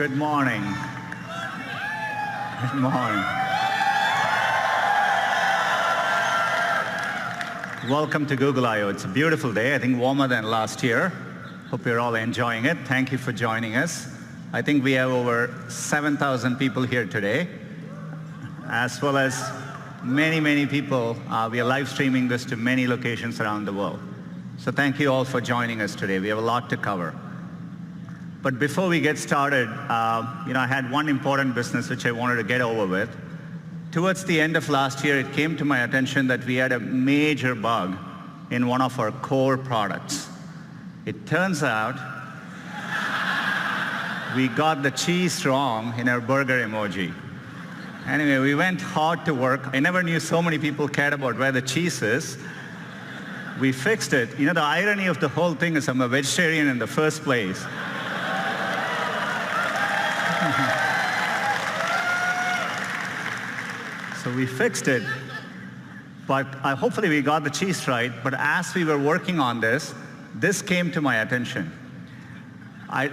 Good morning. Good morning. Welcome to Google I/O. It's a beautiful day, I think warmer than last year. Hope you're all enjoying it. Thank you for joining us. I think we have over 7,000 people here today, as well as many people. We are live streaming this to many locations around the world. So thank you all for joining us today. We have a lot to cover. But before we get started, I had one important business which I wanted to get over with. Towards the end of last year, it came to my attention that we had a major bug in one of our core products. It turns out we got the cheese wrong in our burger emoji. Anyway, we went hard to work. I never knew so many people cared about where the cheese is. We fixed it. The irony of the whole thing is I'm a vegetarian in the first place. So we fixed it, but hopefully we got the cheese right. But as we were working on this came to my attention. I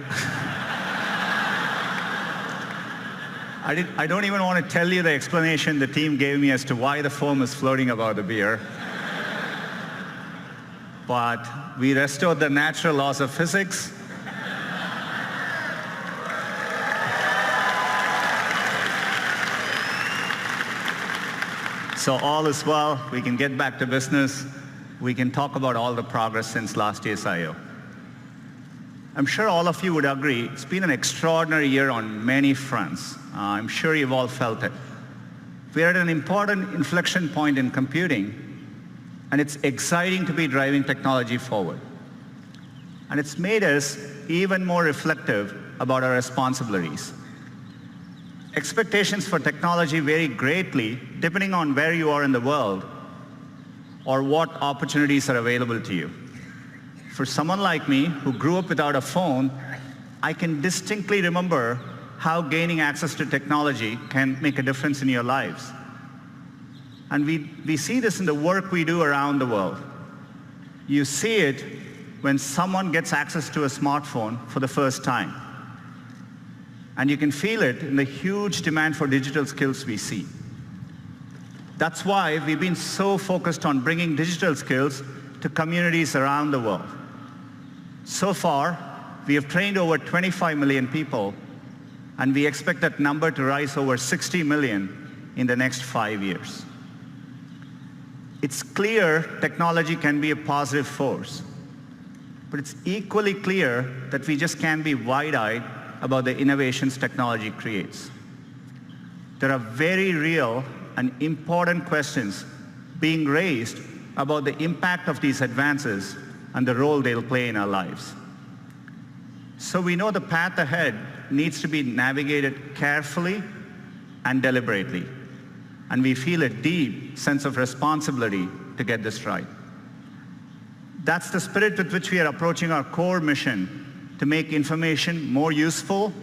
don't even want to tell you the explanation the team gave me as to why the foam is floating above the beer. But we restored the natural laws of physics. So all is well. We can get back to business. We can talk about all the progress since last year's I/O. I'm sure all of you would agree, it's been an extraordinary year on many fronts. I'm sure you've all felt it. We're at an important inflection point in computing, and it's exciting to be driving technology forward. And it's made us even more reflective about our responsibilities. Expectations for technology vary greatly depending on where you are in the world or what opportunities are available to you. For someone like me who grew up without a phone, I can distinctly remember how gaining access to technology can make a difference in your lives. And we see this in the work we do around the world. You see it when someone gets access to a smartphone for the first time. And you can feel it in the huge demand for digital skills we see. That's why we've been so focused on bringing digital skills to communities around the world. So far, we have trained over 25 million people, and we expect that number to rise over 60 million in the next 5 years. It's clear technology can be a positive force, but it's equally clear that we just can't be wide-eyed about the innovations technology creates. There are very real and important questions being raised about the impact of these advances and the role they'll play in our lives. So we know the path ahead needs to be navigated carefully and deliberately, and we feel a deep sense of responsibility to get this right. That's the spirit with which we are approaching our core mission to make information more useful,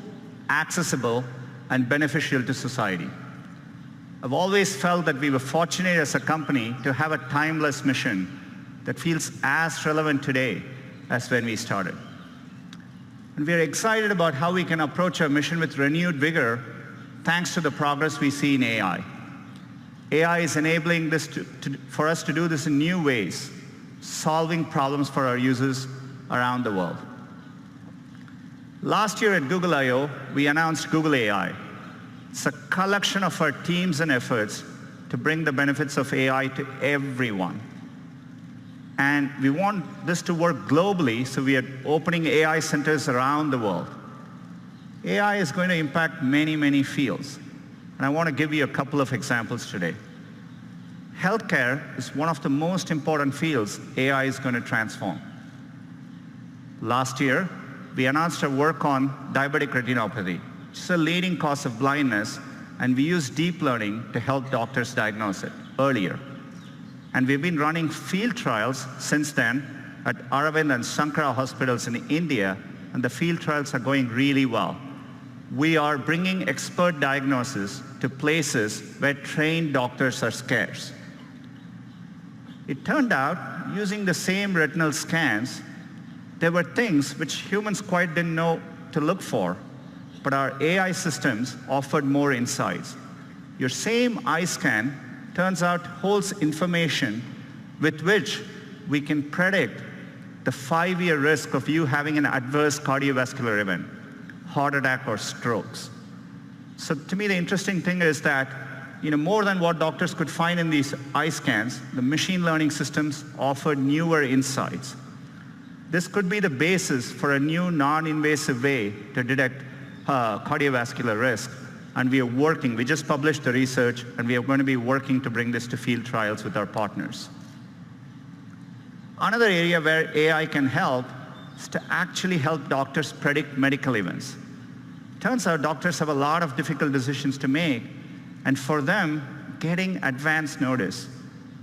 accessible, and beneficial to society. I've always felt that we were fortunate as a company to have a timeless mission that feels as relevant today as when we started. And we are excited about how we can approach our mission with renewed vigor thanks to the progress we see in AI. AI is enabling this for us to do this in new ways, solving problems for our users around the world. Last year at Google I/O, we announced Google AI. It's a collection of our teams and efforts to bring the benefits of AI to everyone. And we want this to work globally, so we are opening AI centers around the world. AI is going to impact many fields, and I want to give you a couple of examples today. Healthcare is one of the most important fields AI is going to transform. Last year, we announced our work on diabetic retinopathy, which is a leading cause of blindness, and we use deep learning to help doctors diagnose it earlier. And we've been running field trials since then at Aravind and Sankara hospitals in India, and the field trials are going really well. We are bringing expert diagnosis to places where trained doctors are scarce. It turned out, using the same retinal scans, there were things which humans quite didn't know to look for, but our AI systems offered more insights. Your same eye scan turns out holds information with which we can predict the 5-year risk of you having an adverse cardiovascular event, heart attack or strokes. So to me, the interesting thing is that more than what doctors could find in these eye scans, the machine learning systems offered newer insights. This could be the basis for a new non-invasive way to detect cardiovascular risk. And we just published the research, and we are going to be working to bring this to field trials with our partners. Another area where AI can help is to actually help doctors predict medical events. Turns out doctors have a lot of difficult decisions to make, and for them, getting advance notice,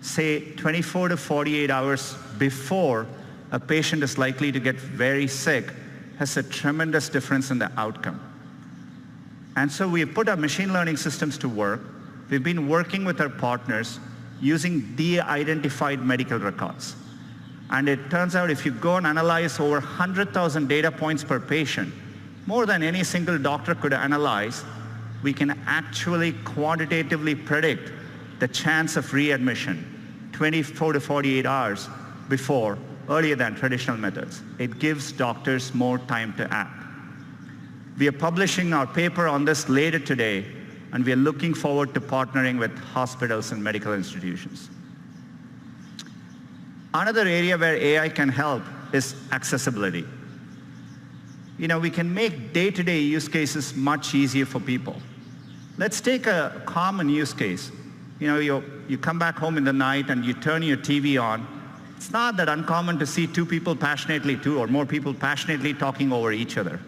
say 24 to 48 hours before a patient is likely to get very sick, has a tremendous difference in the outcome. And so we've put our machine learning systems to work. We've been working with our partners using de-identified medical records. And it turns out if you go and analyze over 100,000 data points per patient, more than any single doctor could analyze, we can actually quantitatively predict the chance of readmission 24 to 48 hours before, earlier than traditional methods. It gives doctors more time to act. We are publishing our paper on this later today, and we are looking forward to partnering with hospitals and medical institutions. Another area where AI can help is accessibility. We can make day-to-day use cases much easier for people. Let's take a common use case. You come back home in the night and you turn your TV on. It's not that uncommon to see two or more people passionately talking over each other.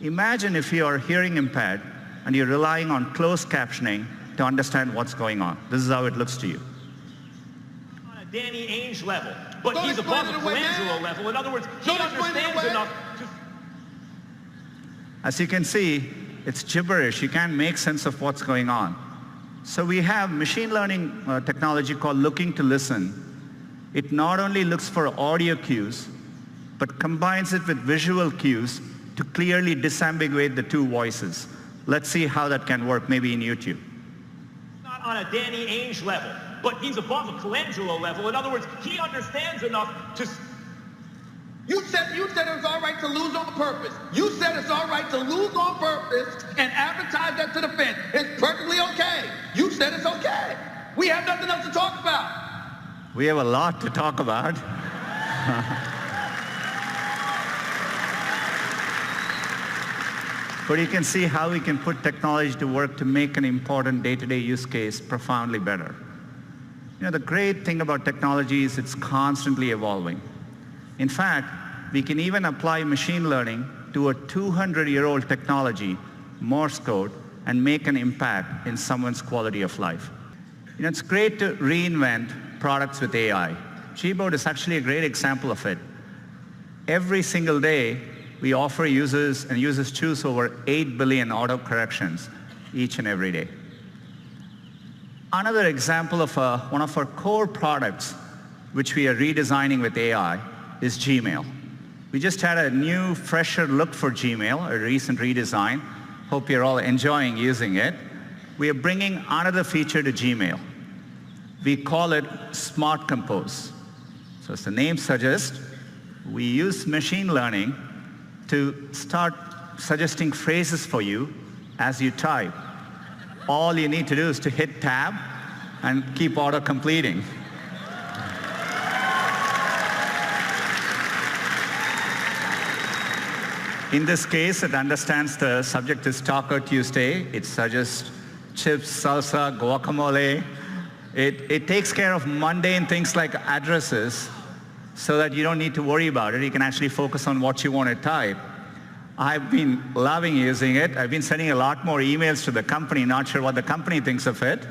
Imagine if you are hearing impaired and you're relying on closed captioning to understand what's going on. This is how it looks to you. On a Danny Ainge level, but he's above a Colangelo level. In other words, he understands enough to... As you can see, it's gibberish. You can't make sense of what's going on. So we have machine learning technology called Looking to Listen. It not only looks for audio cues, but combines it with visual cues to clearly disambiguate the two voices. Let's see how that can work, maybe in YouTube. Not on a Danny Ainge level, but he's above a Colangelo level. In other words, he understands enough to... You said it was all right to lose on purpose. You said it's all right to lose on purpose and advertise that to the fans. It's perfectly okay. You said it's okay. We have nothing else to talk about. We have a lot to talk about. But you can see how we can put technology to work to make an important day-to-day use case profoundly better. The great thing about technology is it's constantly evolving. In fact, we can even apply machine learning to a 200-year-old technology, Morse code, and make an impact in someone's quality of life. It's great to reinvent products with AI. Gboard is actually a great example of it. Every single day, we offer users, and users choose over 8 billion auto-corrections each and every day. Another example of one of our core products, which we are redesigning with AI, is Gmail. We just had a new, fresher look for Gmail, a recent redesign. Hope you're all enjoying using it. We are bringing another feature to Gmail. We call it Smart Compose. So as the name suggests, we use machine learning to start suggesting phrases for you as you type. All you need to do is to hit tab and keep auto-completing. In this case, it understands the subject is Taco Tuesday. It suggests chips, salsa, guacamole. It takes care of mundane things like addresses so that you don't need to worry about it. You can actually focus on what you want to type. I've been loving using it. I've been sending a lot more emails to the company, not sure what the company thinks of it.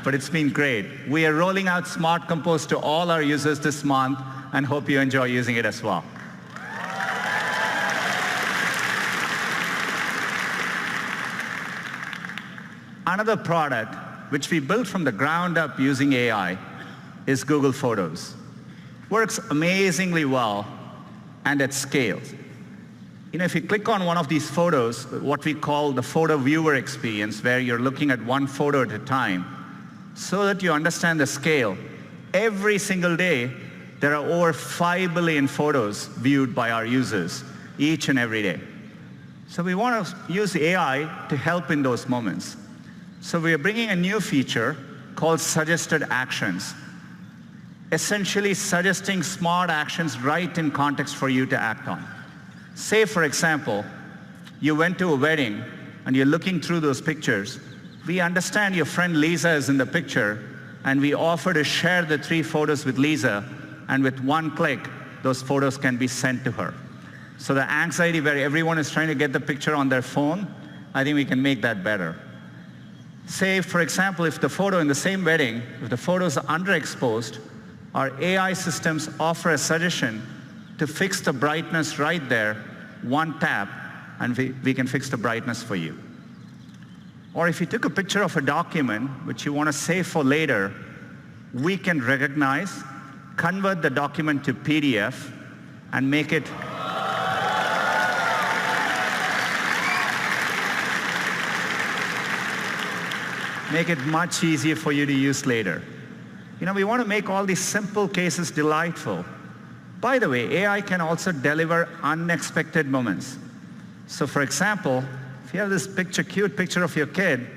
But it's been great. We are rolling out Smart Compose to all our users this month and hope you enjoy using it as well. Another product which we built from the ground up using AI is Google Photos. Works amazingly well and at scale. If you click on one of these photos, what we call the photo viewer experience, where you're looking at one photo at a time, so that you understand the scale, every single day, there are over 5 billion photos viewed by our users, each and every day. So we want to use AI to help in those moments. So we are bringing a new feature called suggested actions, essentially suggesting smart actions right in context for you to act on. Say, for example, you went to a wedding and you're looking through those pictures. We understand your friend Lisa is in the picture, and we offer to share the 3 photos with Lisa, and with one click, those photos can be sent to her. So the anxiety where everyone is trying to get the picture on their phone, I think we can make that better. Say, for example, if the photo in the same wedding, if the photo is underexposed, our AI systems offer a suggestion to fix the brightness right there, one tap, and we can fix the brightness for you. Or if you took a picture of a document which you want to save for later, we can recognize, convert the document to PDF, and make it much easier for you to use later. We want to make all these simple cases delightful. By the way, AI can also deliver unexpected moments. So for example, if you have this cute picture of your kid,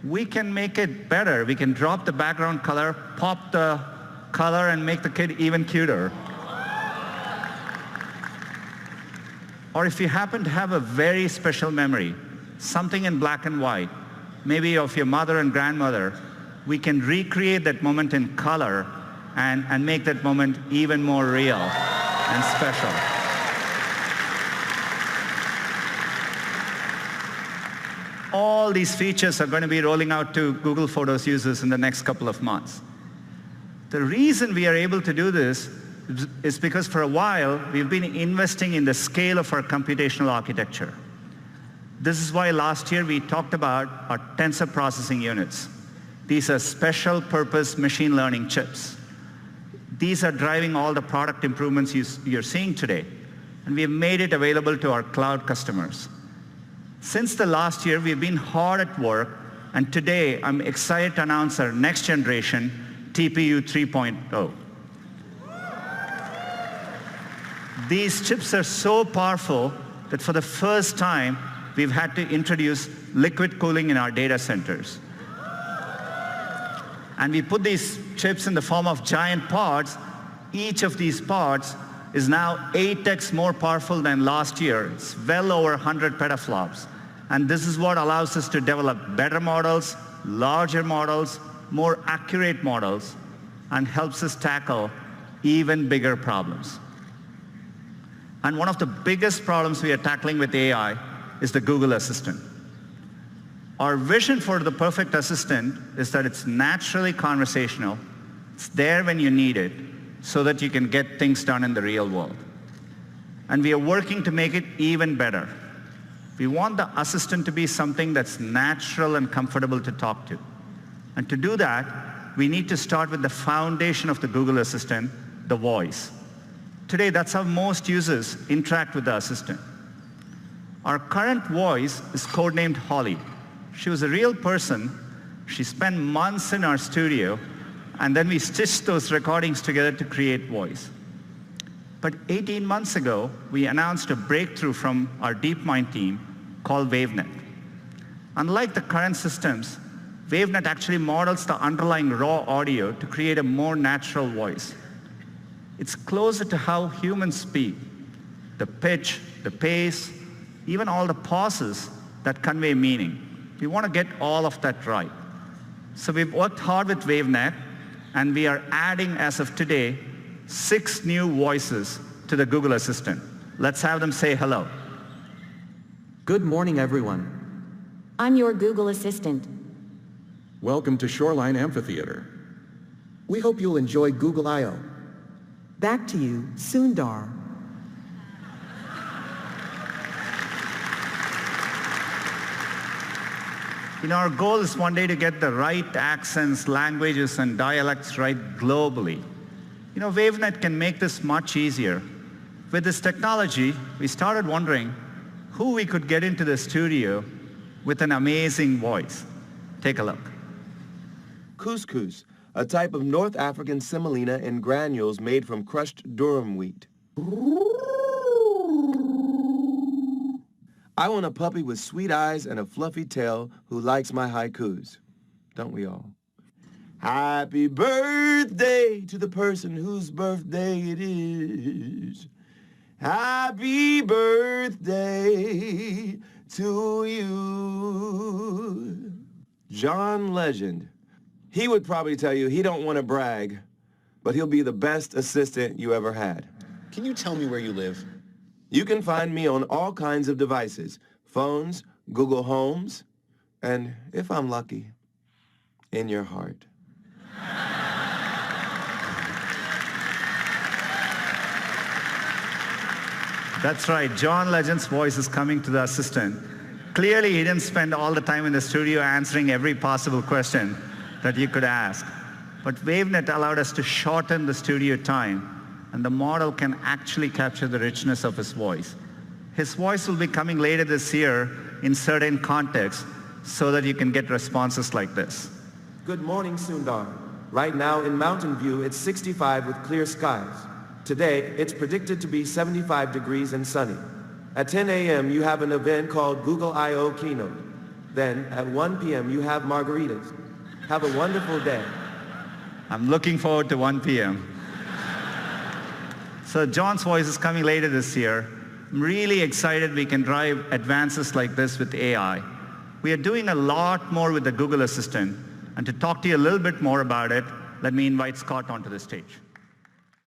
we can make it better. We can drop the background color, pop the color, and make the kid even cuter. Or if you happen to have a very special memory, something in black and white, maybe of your mother and grandmother, we can recreate that moment in color and make that moment even more real and special. All these features are going to be rolling out to Google Photos users in the next couple of months. The reason we are able to do this is because for a while, we've been investing in the scale of our computational architecture. This is why last year we talked about our tensor processing units. These are special purpose machine learning chips. These are driving all the product improvements you're seeing today. And we have made it available to our cloud customers. Since the last year, we've been hard at work, and today I'm excited to announce our next generation TPU 3.0. These chips are so powerful that for the first time, we've had to introduce liquid cooling in our data centers. And we put these chips in the form of giant pods. Each of these pods is now 8x more powerful than last year. It's well over 100 petaflops. And this is what allows us to develop better models, larger models, more accurate models, and helps us tackle even bigger problems. And one of the biggest problems we are tackling with AI is the Google Assistant. Our vision for the perfect assistant is that it's naturally conversational, it's there when you need it, so that you can get things done in the real world. And we are working to make it even better. We want the assistant to be something that's natural and comfortable to talk to. And to do that, we need to start with the foundation of the Google Assistant, the voice. Today, that's how most users interact with the assistant. Our current voice is codenamed Holly. She was a real person. She spent months in our studio, and then we stitched those recordings together to create voice. But 18 months ago, we announced a breakthrough from our DeepMind team called WaveNet. Unlike the current systems, WaveNet actually models the underlying raw audio to create a more natural voice. It's closer to how humans speak. The pitch, the pace, even all the pauses that convey meaning. We want to get all of that right. So we've worked hard with WaveNet, and we are adding, as of today, 6 new voices to the Google Assistant. Let's have them say hello. Good morning, everyone. I'm your Google Assistant. Welcome to Shoreline Amphitheater. We hope you'll enjoy Google I/O. Back to you, Sundar. Our goal is one day to get the right accents, languages, and dialects right globally. WaveNet can make this much easier. With this technology, we started wondering, who we could get into the studio with an amazing voice. Take a look. Couscous, a type of North African semolina in granules made from crushed durum wheat. I want a puppy with sweet eyes and a fluffy tail who likes my haikus. Don't we all? Happy birthday to the person whose birthday it is. Happy birthday to you. John Legend. He would probably tell you he don't want to brag, but he'll be the best assistant you ever had. Can you tell me where you live? You can find me on all kinds of devices, phones, Google Homes, and if I'm lucky, in your heart. That's right, John Legend's voice is coming to the assistant. Clearly, he didn't spend all the time in the studio answering every possible question that you could ask. But WaveNet allowed us to shorten the studio time, and the model can actually capture the richness of his voice. His voice will be coming later this year in certain contexts so that you can get responses like this. Good morning, Sundar. Right now in Mountain View, it's 65 with clear skies. Today, it's predicted to be 75 degrees and sunny. At 10 a.m., you have an event called Google I/O Keynote. Then, at 1 p.m., you have margaritas. Have a wonderful day. I'm looking forward to 1 p.m. So John's voice is coming later this year. I'm really excited we can drive advances like this with AI. We are doing a lot more with the Google Assistant. And to talk to you a little bit more about it, let me invite Scott onto the stage.